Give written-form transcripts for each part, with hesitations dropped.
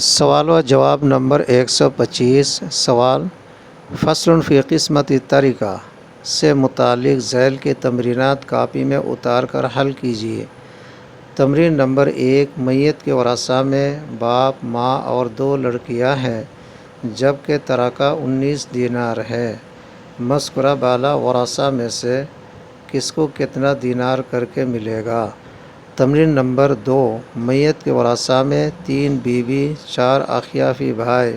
सवाल व जवाब नंबर 125। सवाल फ़स्लुन फ़ी क़िस्मति तरीक़ा से मुतालिक ज़ैल के तमरीनात कापी में उतार कर हल कीजिए। तमरीन नंबर 1, मैयत के वरासा में बाप, माँ और 2 लड़कियां हैं, जबकि तराका 19 दीनार है। मज़कूरा बाला वरासा में से किसको कितना दीनार करके मिलेगा। तमरीन नंबर 2, मैयत के वरासा में 3 बीवी, 4 अखियाफ़ी भाई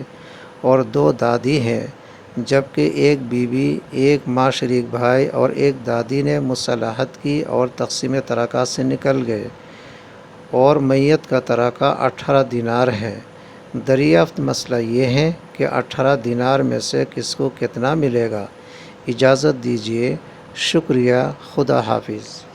और 2 दादी हैं, जबकि 1 बीवी, 1 माँ शरीक भाई और 1 दादी ने मुसलहत की और तक़सीम तराका से निकल गए और मैयत का तराका 18 दीनार है। दरियाफ़्त मसला ये है कि 18 दीनार में से किसको कितना मिलेगा। इजाज़त दीजिए। शुक्रिया। खुदा हाफिज़।